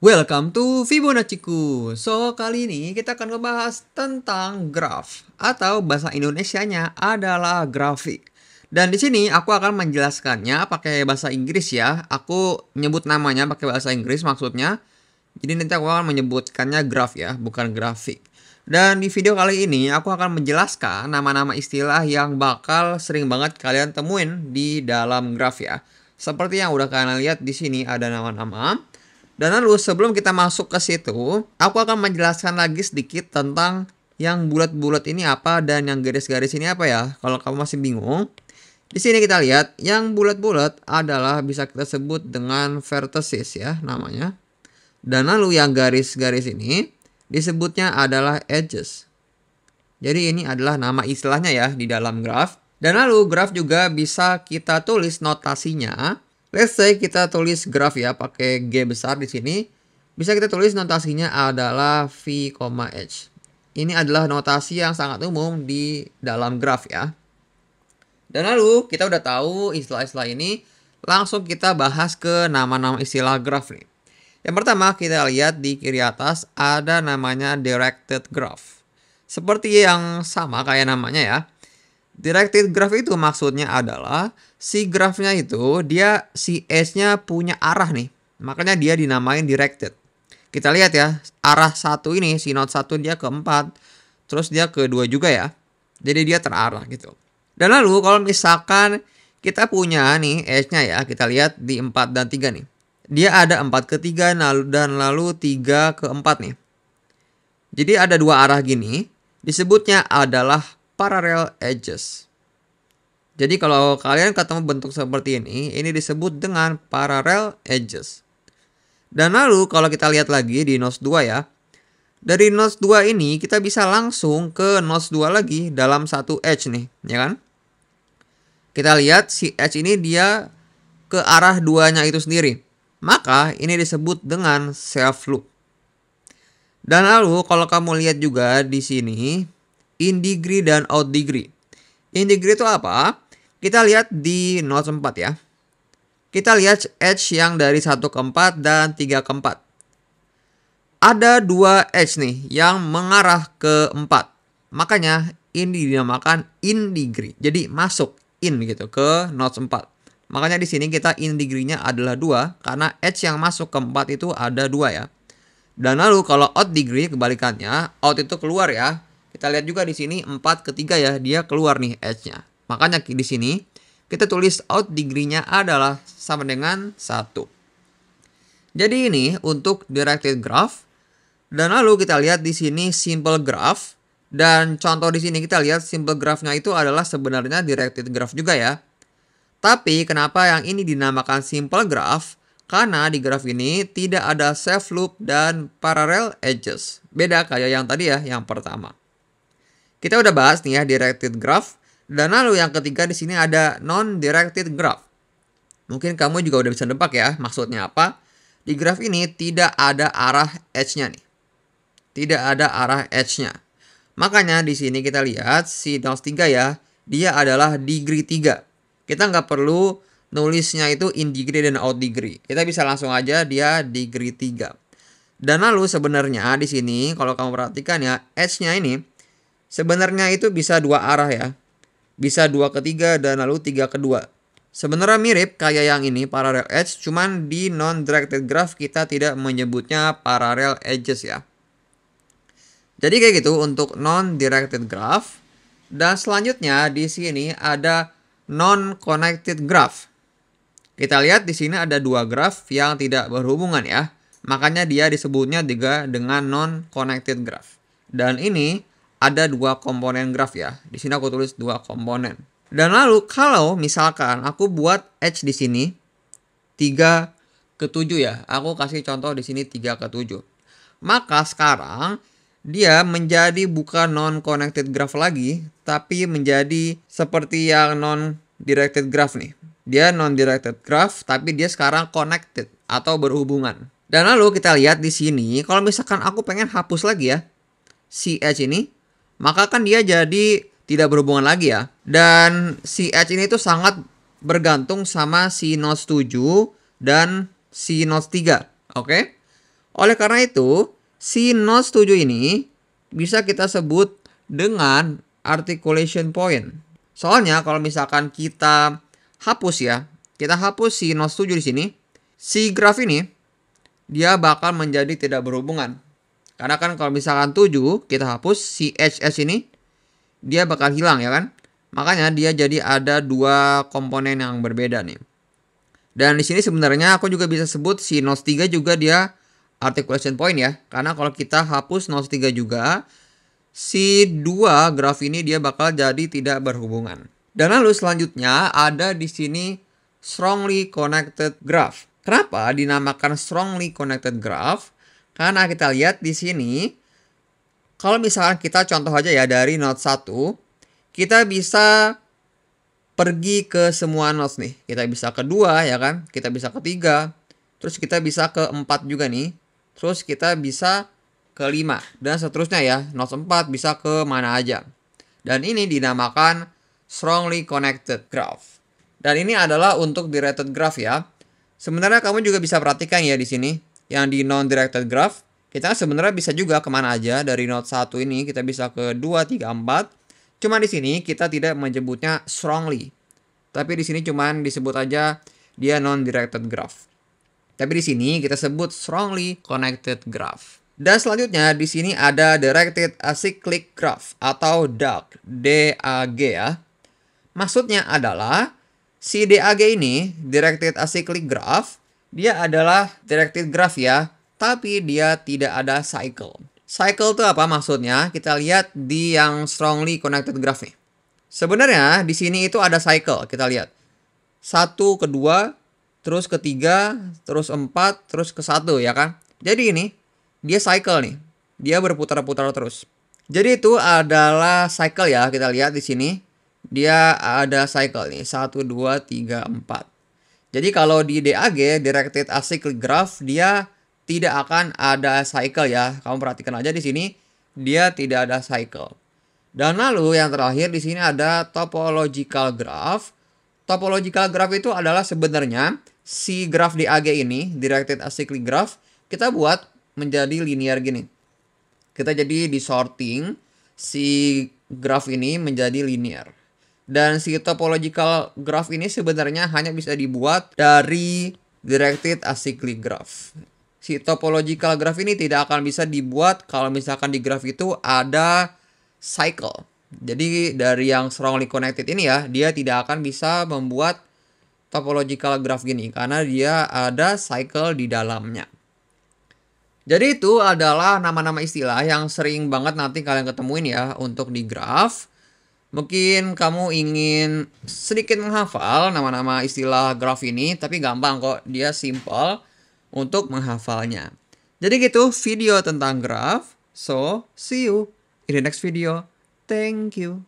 Welcome to Fibonacciku. So, kali ini kita akan ngebahas tentang graf atau bahasa Indonesianya adalah grafik. Dan di sini aku akan menjelaskannya pakai bahasa Inggris ya. Aku nyebut namanya pakai bahasa Inggris maksudnya. Jadi nanti aku akan menyebutkannya graf ya, bukan grafik. Dan di video kali ini aku akan menjelaskan nama-nama istilah yang bakal sering banget kalian temuin di dalam graf ya. Seperti yang udah kalian lihat di sini ada nama-nama. Dan lalu sebelum kita masuk ke situ, aku akan menjelaskan lagi sedikit tentang yang bulat-bulat ini apa dan yang garis-garis ini apa ya. Kalau kamu masih bingung, di sini kita lihat yang bulat-bulat adalah bisa kita sebut dengan vertices ya namanya. Dan lalu yang garis-garis ini disebutnya adalah edges. Jadi ini adalah nama istilahnya ya di dalam graf. Dan lalu graf juga bisa kita tulis notasinya. Let's say kita tulis graf ya pakai G besar di sini. Bisa kita tulis notasinya adalah V, H. Ini adalah notasi yang sangat umum di dalam graf ya. Dan lalu kita udah tahu istilah-istilah ini, langsung kita bahas ke nama-nama istilah graf nih. Yang pertama kita lihat di kiri atas ada namanya directed graph. Seperti yang sama kayak namanya ya. Directed graph itu maksudnya adalah si grafnya itu dia si edge-nya punya arah nih. Makanya dia dinamain directed. Kita lihat ya, arah satu ini si node 1 dia ke 4, terus dia ke 2 juga ya. Jadi dia terarah gitu. Dan lalu kalau misalkan kita punya nih edge-nya ya, kita lihat di 4 dan 3 nih. Dia ada 4 ke 3 dan lalu 3 ke 4 nih. Jadi ada dua arah gini, disebutnya adalah parallel edges. Jadi kalau kalian ketemu bentuk seperti ini disebut dengan parallel edges. Dan lalu kalau kita lihat lagi di nodes 2 ya. Dari nodes 2 ini kita bisa langsung ke nodes 2 lagi dalam satu edge nih, ya kan? Kita lihat si edge ini dia ke arah 2-nya itu sendiri. Maka ini disebut dengan self loop. Dan lalu kalau kamu lihat juga di sini in degree dan out degree. In degree itu apa? Kita lihat di node 4 ya. Kita lihat edge yang dari 1 ke 4 dan 3 ke 4. Ada dua edge nih yang mengarah ke 4. Makanya ini dinamakan in degree. Jadi masuk in gitu ke node 4. Makanya di sini kita in degree-nya adalah 2 karena edge yang masuk ke 4 itu ada 2 ya. Dan lalu kalau out degree kebalikannya, out itu keluar ya. Kita lihat juga di sini 4 ke 3 ya, dia keluar nih edge-nya. Makanya di sini kita tulis out degree-nya adalah sama dengan 1. Jadi ini untuk directed graph. Dan lalu kita lihat di sini simple graph. Dan contoh di sini kita lihat simple graph-nya itu adalah sebenarnya directed graph juga ya. Tapi kenapa yang ini dinamakan simple graph? Karena di graf ini tidak ada self loop dan parallel edges. Beda kayak yang tadi ya, yang pertama. Kita udah bahas nih ya directed graph. Dan lalu yang ketiga di sini ada non-directed graph. Mungkin kamu juga udah bisa nebak ya maksudnya apa. Di graf ini tidak ada arah edge-nya nih. Tidak ada arah edge-nya. Makanya di sini kita lihat si node 3 ya, dia adalah degree 3. Kita nggak perlu nulisnya itu in degree dan out degree. Kita bisa langsung aja dia degree 3. Dan lalu sebenarnya di sini kalau kamu perhatikan ya, edge-nya ini sebenarnya itu bisa dua arah ya. Bisa 2 ke 3 dan lalu 3 ke 2. Sebenarnya mirip kayak yang ini parallel edge, cuman di non-directed graph kita tidak menyebutnya parallel edges ya. Jadi kayak gitu untuk non-directed graph. Dan selanjutnya di sini ada non-connected graph. Kita lihat di sini ada dua graf yang tidak berhubungan ya. Makanya dia disebutnya juga dengan non-connected graph. Dan ini ada dua komponen graf ya. Di sini aku tulis dua komponen. Dan lalu kalau misalkan aku buat edge di sini 3 ke 7 ya. Aku kasih contoh di sini 3 ke 7. Maka sekarang dia menjadi bukan non-connected graph lagi, tapi menjadi seperti yang non-directed graph nih. Dia non-directed graph, tapi dia sekarang connected atau berhubungan. Dan lalu kita lihat di sini, kalau misalkan aku pengen hapus lagi ya, si edge ini, maka kan dia jadi tidak berhubungan lagi ya. Dan si edge ini tuh sangat bergantung sama si node 7 dan si node 3. Oke? Oleh karena itu, si not setuju ini bisa kita sebut dengan articulation point. Soalnya kalau misalkan kita hapus ya, kita hapus si not setuju di sini, si graf ini dia bakal menjadi tidak berhubungan. Karena kan kalau misalkan 7 kita hapus si HS ini, dia bakal hilang ya kan. Makanya dia jadi ada dua komponen yang berbeda nih. Dan di sini sebenarnya aku juga bisa sebut si not 3 juga dia articulation point ya. Karena kalau kita hapus not 3 juga, si dua graf ini dia bakal jadi tidak berhubungan. Dan lalu selanjutnya ada di sini strongly connected graph. Kenapa dinamakan strongly connected graph? Karena kita lihat di sini, kalau misalkan kita contoh aja ya dari node 1, kita bisa pergi ke semua nodes nih. Kita bisa ke 2 ya kan, kita bisa ke 3, terus kita bisa ke 4 juga nih. Terus kita bisa ke 5 dan seterusnya ya. Node 4 bisa ke mana aja. Dan ini dinamakan strongly connected graph. Dan ini adalah untuk directed graph ya. Sebenarnya kamu juga bisa perhatikan ya di sini, yang di non-directed graph, kita sebenarnya bisa juga kemana aja. Dari node 1 ini kita bisa ke 2, 3, 4. Cuma di sini kita tidak menyebutnya strongly. Tapi di sini cuma disebut aja dia non-directed graph. Tapi di sini kita sebut strongly connected graph. Dan selanjutnya di sini ada directed acyclic graph atau DAG, DAG ya. Maksudnya adalah si DAG ini, directed acyclic graph, dia adalah directed graph ya, tapi dia tidak ada cycle. Cycle itu apa maksudnya? Kita lihat di yang strongly connected graph nih. Sebenarnya di sini itu ada cycle, kita lihat. 1 ke 2, terus ke 3, terus 4, terus ke 1 ya kan. Jadi ini dia cycle nih. Dia berputar-putar terus. Jadi itu adalah cycle ya, kita lihat di sini. Dia ada cycle nih, 1, 2, 3, 4. Jadi kalau di DAG, directed acyclic graph, dia tidak akan ada cycle ya. Kamu perhatikan aja di sini, dia tidak ada cycle. Dan lalu yang terakhir di sini ada topological graph. Topological graph itu adalah sebenarnya si graph DAG ini, directed acyclic graph, kita buat menjadi linear gini. Kita jadi di sorting si graph ini menjadi linear. Dan si topological graph ini sebenarnya hanya bisa dibuat dari directed acyclic graph. Si topological graph ini tidak akan bisa dibuat kalau misalkan di graph itu ada cycle. Jadi dari yang strongly connected ini ya, dia tidak akan bisa membuat topological graph gini karena dia ada cycle di dalamnya. Jadi itu adalah nama-nama istilah yang sering banget nanti kalian ketemuin ya untuk di graph. Mungkin kamu ingin sedikit menghafal nama-nama istilah graph ini, tapi gampang kok, dia simple untuk menghafalnya. Jadi gitu video tentang graph. So, see you in the next video. Thank you.